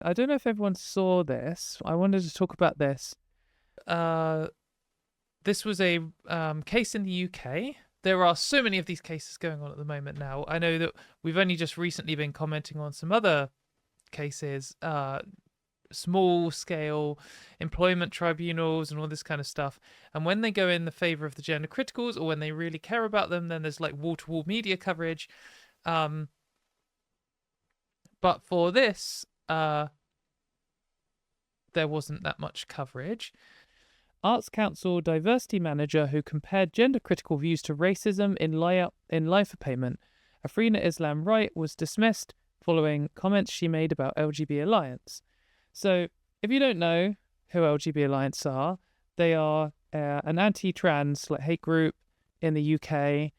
I don't know if everyone saw this. I wanted to talk about this. This was a case in the UK. There are so many of these cases going on at the moment now. I know that we've only just recently been commenting on some other cases, small scale employment tribunals and all this kind of stuff. And when they go in the favour of the gender criticals, or when they really care about them, then there's like wall-to-wall media coverage. But for this, there wasn't that much coverage. Arts Council diversity manager who compared gender critical views to racism in Life for Payment, Afrina Islam Wright, was dismissed following comments she made about LGB Alliance. So, if you don't know who LGB Alliance are, they are an anti-trans hate group in the UK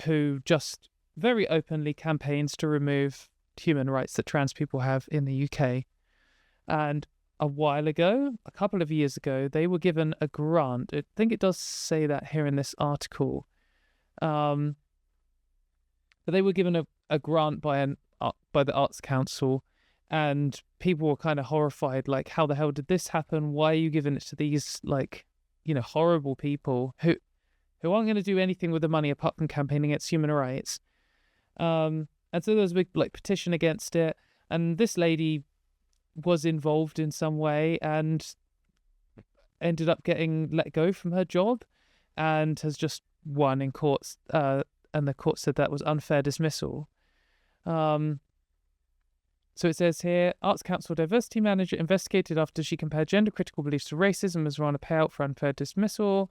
who just very openly campaigns to remove human rights that trans people have in the UK. And a while ago, a couple of years ago, they were given a grant. I think it does say that here in this article. But they were given a grant by the Arts Council, and people were kind of horrified, like, how the hell did this happen? Why are you giving it to these, horrible people who aren't going to do anything with the money apart from campaigning against human rights? And so there was a big petition against it, and this lady was involved in some way and ended up getting let go from her job and has just won in courts, and the court said that was unfair dismissal. So it says here, Arts Council diversity manager investigated after she compared gender critical beliefs to racism as on a payout for unfair dismissal.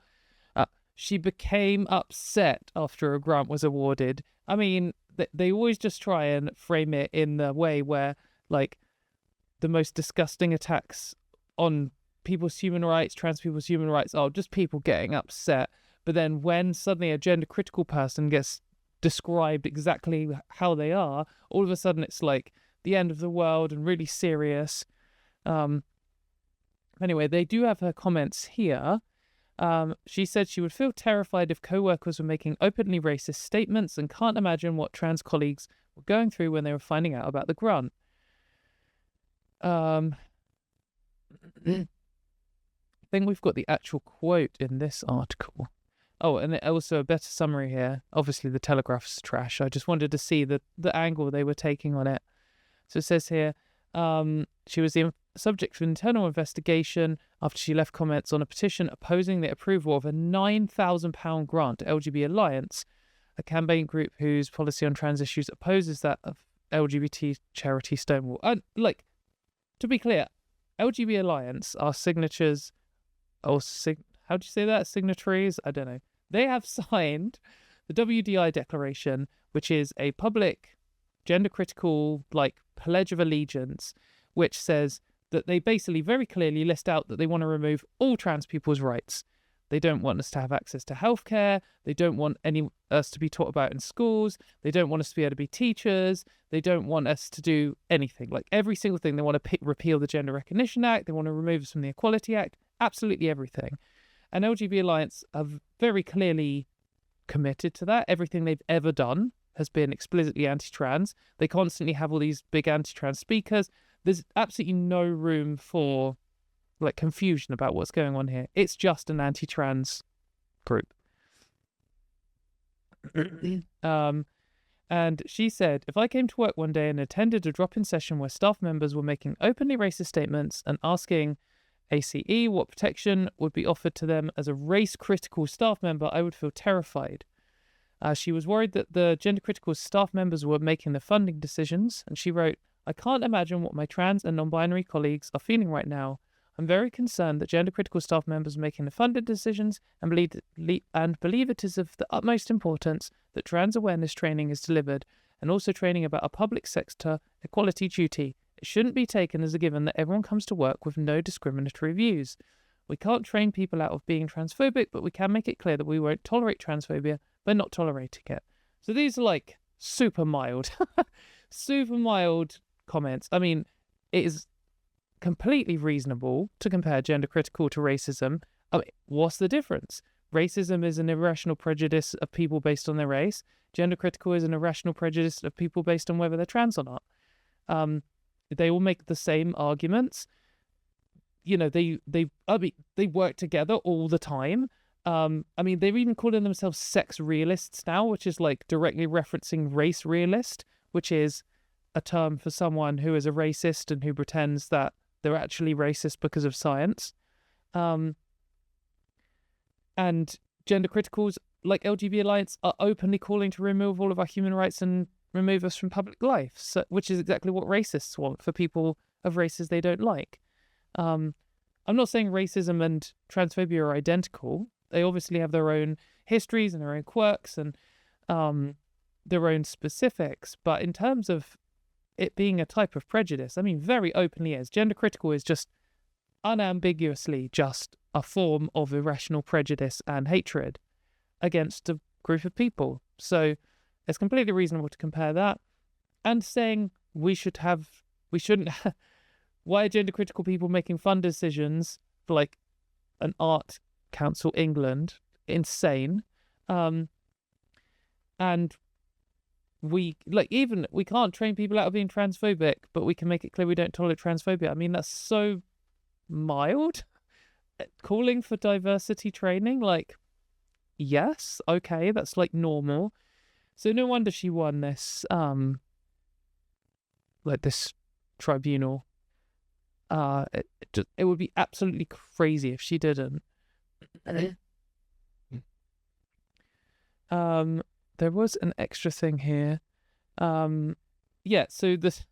She became upset after a grant was awarded. I mean, they always just try and frame it in the way where, the most disgusting attacks on people's human rights, trans people's human rights, are just people getting upset. But then when suddenly a gender critical person gets described exactly how they are, all of a sudden it's like the end of the world and really serious. Anyway, they do have her comments here. She said she would feel terrified if co-workers were making openly racist statements and can't imagine what trans colleagues were going through when they were finding out about the grant. I think we've got the actual quote in this article. Oh, and also a better summary here. Obviously, the Telegraph's trash. I just wanted to see the angle they were taking on it. So it says here, she was the subject of internal investigation after she left comments on a petition opposing the approval of a £9,000 grant to LGBT Alliance, a campaign group whose policy on trans issues opposes that of LGBT charity Stonewall. To be clear, LGBT Alliance are signatures, how do you say that? Signatories? I don't know. They have signed the WDI Declaration, which is a public, gender-critical, pledge of allegiance, which says that they basically very clearly list out that they want to remove all trans people's rights. They don't want us to have access to healthcare. They don't want us to be taught about in schools. They don't want us to be able to be teachers. They don't want us to do anything. Every single thing. They want to repeal the Gender Recognition Act. They want to remove us from the Equality Act. Absolutely everything. And LGBT Alliance are very clearly committed to that. Everything they've ever done has been explicitly anti-trans. They constantly have all these big anti-trans speakers. There's absolutely no room for confusion about what's going on here. It's just an anti-trans group. And she said, if I came to work one day and attended a drop-in session where staff members were making openly racist statements and asking ACE what protection would be offered to them as a race-critical staff member, I would feel terrified. She was worried that the gender-critical staff members were making the funding decisions, and she wrote, I can't imagine what my trans and non-binary colleagues are feeling right now. I'm very concerned that gender-critical staff members are making the funded decisions and believe it is of the utmost importance that trans awareness training is delivered, and also training about a public sector equality duty. It shouldn't be taken as a given that everyone comes to work with no discriminatory views. We can't train people out of being transphobic, but we can make it clear that we won't tolerate transphobia by not tolerating it. So these are super mild, super mild comments. I mean, it is completely reasonable to compare gender critical to racism. I mean, what's the difference? Racism is an irrational prejudice of people based on their race. Gender critical is an irrational prejudice of people based on whether they're trans or not. they all make the same arguments. You know, they work together all the time. I mean, they're even calling themselves sex realists now, which is like directly referencing race realist, which is a term for someone who is a racist and who pretends that they're actually racist because of science. And gender criticals like LGBT Alliance are openly calling to remove all of our human rights and remove us from public life, so, which is exactly what racists want for people of races they don't like. I'm not saying racism and transphobia are identical. They obviously have their own histories and their own quirks and their own specifics. But in terms of it being a type of prejudice, I mean, very openly is. Gender critical is just unambiguously just a form of irrational prejudice and hatred against a group of people. So it's completely reasonable to compare that. And saying we shouldn't why are gender critical people making fund decisions for like an art council England? Insane. And we can't train people out of being transphobic, but we can make it clear we don't tolerate transphobia. I mean, that's so mild. Calling for diversity training, like, yes, okay, that's like normal. So no wonder she won this this tribunal. It would be absolutely crazy if she didn't. There was an extra thing here. Yeah, so this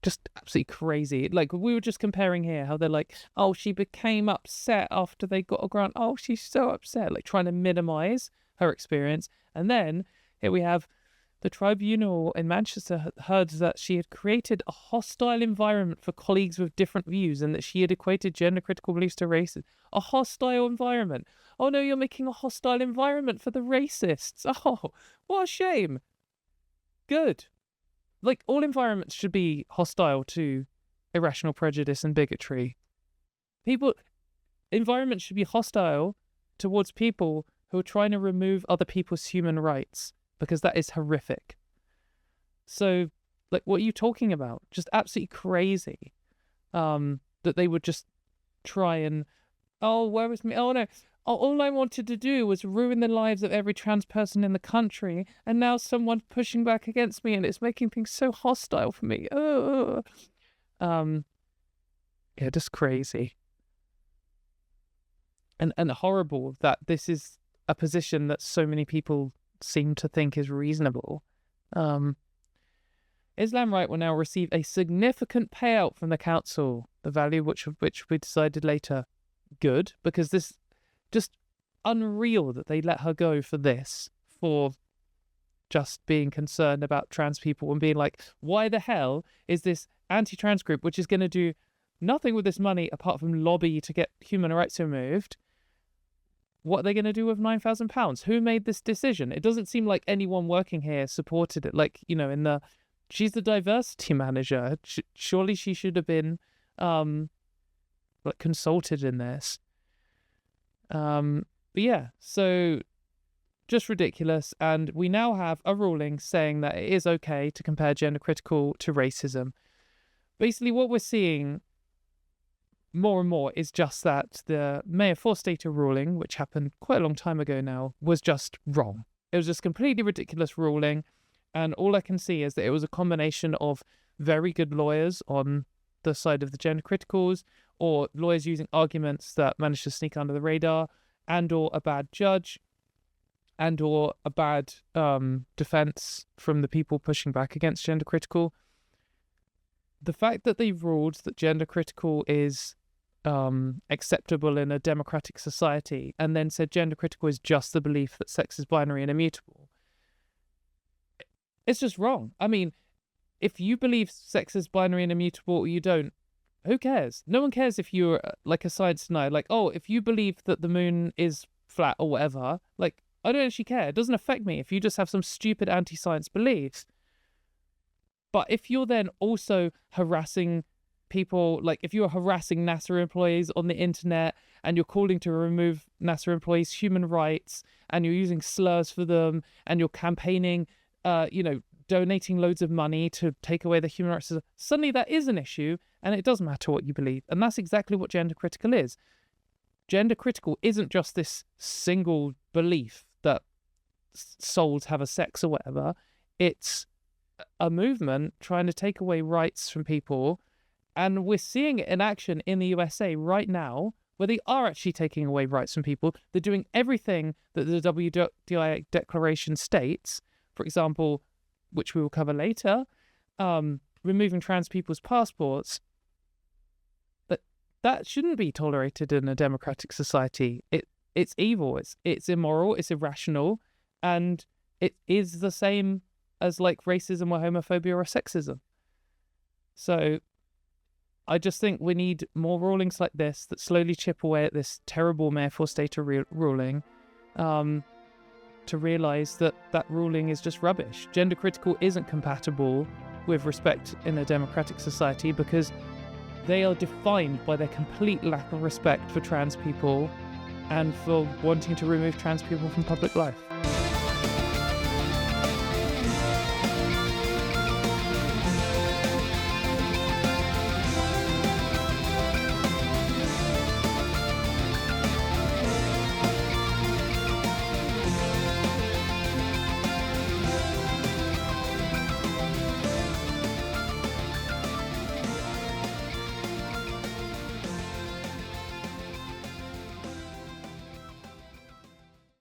just absolutely crazy. Like, we were just comparing here how they're like, oh, she became upset after they got a grant. Oh, she's so upset, like trying to minimize her experience. And then here we have the tribunal in Manchester heard that she had created a hostile environment for colleagues with different views and that she had equated gender critical beliefs to racism. A hostile environment. Oh no, you're making a hostile environment for the racists. Oh, what a shame. Good. Like, all environments should be hostile to irrational prejudice and bigotry. Environments should be hostile towards people who are trying to remove other people's human rights, because that is horrific. So, like, what are you talking about? Just absolutely crazy. That they would just try and, oh, where was me? Oh no. All I wanted to do was ruin the lives of every trans person in the country, and now someone's pushing back against me, and it's making things so hostile for me. Yeah, just crazy. And horrible that this is a position that so many people seem to think is reasonable. Islam Right will now receive a significant payout from the council, the value which we decided later. Good, because this just unreal that they let her go for this, for just being concerned about trans people and being like, why the hell is this anti-trans group, which is going to do nothing with this money apart from lobby to get human rights removed, what are they going to do with £9,000? Who made this decision? It doesn't seem like anyone working here supported it. Like, you know, she's the diversity manager. Surely she should have been consulted in this. But yeah, so just ridiculous. And we now have a ruling saying that it is okay to compare gender critical to racism. Basically, what we're seeing more and more is just that the Mayor Forstater ruling, which happened quite a long time ago now, was just wrong. It was just completely ridiculous ruling. And all I can see is that it was a combination of very good lawyers on the side of the gender criticals, or lawyers using arguments that managed to sneak under the radar, and or a bad judge, and or a bad defense from the people pushing back against gender critical. The fact that they ruled that gender critical is acceptable in a democratic society, and then said gender critical is just the belief that sex is binary and immutable, it's just wrong. I mean, if you believe sex is binary and immutable or you don't, who cares? No one cares if you're like a science denier. Like, oh, if you believe that the moon is flat or whatever, like, I don't actually care. It doesn't affect me if you just have some stupid anti-science beliefs. But if you're then also harassing people, like if you're harassing NASA employees on the internet and you're calling to remove NASA employees' human rights and you're using slurs for them and you're campaigning, donating loads of money to take away the human rights. Suddenly that is an issue, and it doesn't matter what you believe. And that's exactly what gender critical is. Gender critical isn't just this single belief that souls have a sex or whatever. It's a movement trying to take away rights from people. And we're seeing it in action in the USA right now, where they are actually taking away rights from people. They're doing everything that the WDI Declaration states, for example, which we will cover later, removing trans people's passports. But that shouldn't be tolerated in a democratic society. It's evil, it's immoral, it's irrational, and it is the same as like racism or homophobia or sexism. So I just think we need more rulings like this that slowly chip away at this terrible Mayor for State ruling, to realise that that ruling is just rubbish. Gender critical isn't compatible with respect in a democratic society because they are defined by their complete lack of respect for trans people and for wanting to remove trans people from public life.